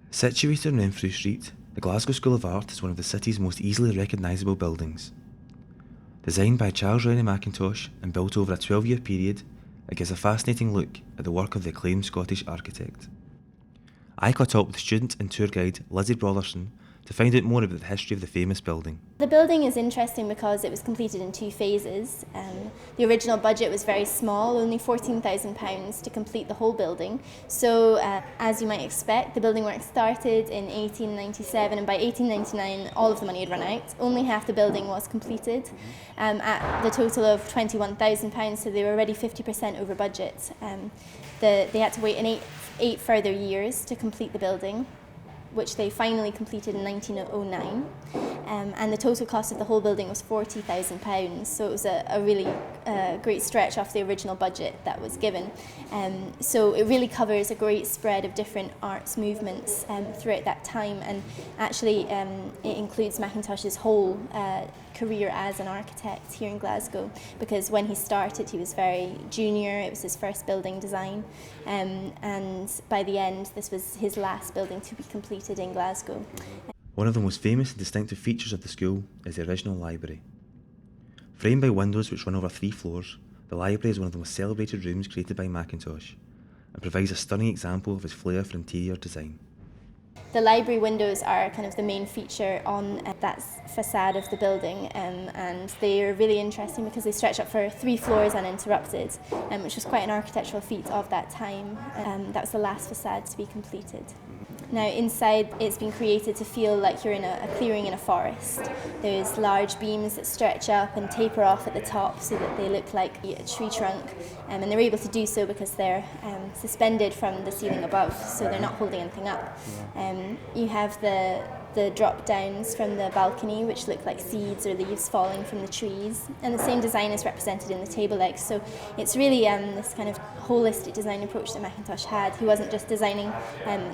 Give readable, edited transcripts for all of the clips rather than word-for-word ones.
Situated on Renfrew Street, the Glasgow School of Art is one of the city's most easily recognisable buildings. Designed by Charles Rennie McIntosh and built over a 12-year period, it gives a fascinating look at the work of the acclaimed Scottish architect. I caught up with student and tour guide Lizzie Brotherson to find out more about the history of the famous building. The building is interesting because it was completed in two phases. The original budget was very small, only £14,000 to complete the whole building. So, as you might expect, the building work started in 1897, and by 1899 all of the money had run out. Only half the building was completed at the total of £21,000, so they were already 50% over budget. They had to wait eight further years to complete the building, which they finally completed in 1909, and the total cost of the whole building was £40,000, so it was a really great stretch off the original budget that was given. So it really covers a great spread of different arts movements throughout that time, and actually it includes McIntosh's whole career as an architect here in Glasgow, because when he started he was very junior. It was his first building design, and by the end this was his last building to be completed in Glasgow. One of the most famous and distinctive features of the school is the original library. Framed by windows which run over 3 floors, the library is one of the most celebrated rooms created by McIntosh and provides a stunning example of his flair for interior design. The library windows are kind of the main feature on that facade of the building, and they are really interesting because they stretch up for 3 floors uninterrupted, which was quite an architectural feat of that time. That was the last facade to be completed. Now inside it's been created to feel like you're in a clearing in a forest. There's large beams that stretch up and taper off at the top so that they look like a tree trunk, and they're able to do so because they're suspended from the ceiling above, so they're not holding anything up. You have the drop downs from the balcony which look like seeds or leaves falling from the trees, and the same design is represented in the table legs. So it's really this kind of holistic design approach that McIntosh had. He wasn't just designing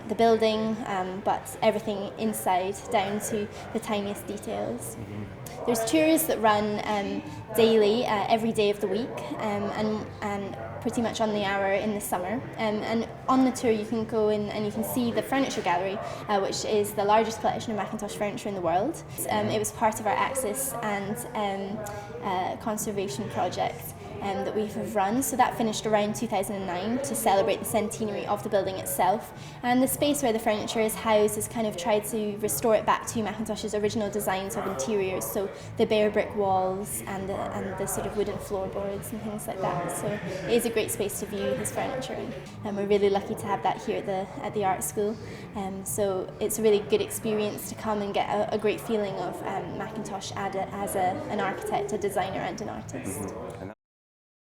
the building, but everything inside down to the tiniest details. There's tours that run daily, every day of the week, and pretty much on the hour in the summer. And on the tour you can go in and you can see the furniture gallery, which is the largest collection of McIntosh furniture in the world. It was part of our Access and conservation project that we have run. So that finished around 2009 to celebrate the centenary of the building itself. And the space where the furniture is housed has kind of tried to restore it back to McIntosh's original designs of interiors, so the bare brick walls and the sort of wooden floorboards and things like that. So it is a great space to view his furniture in, and we're really lucky to have that here at the art school. So it's a really good experience to come and get a great feeling of McIntosh as an architect, a designer and an artist.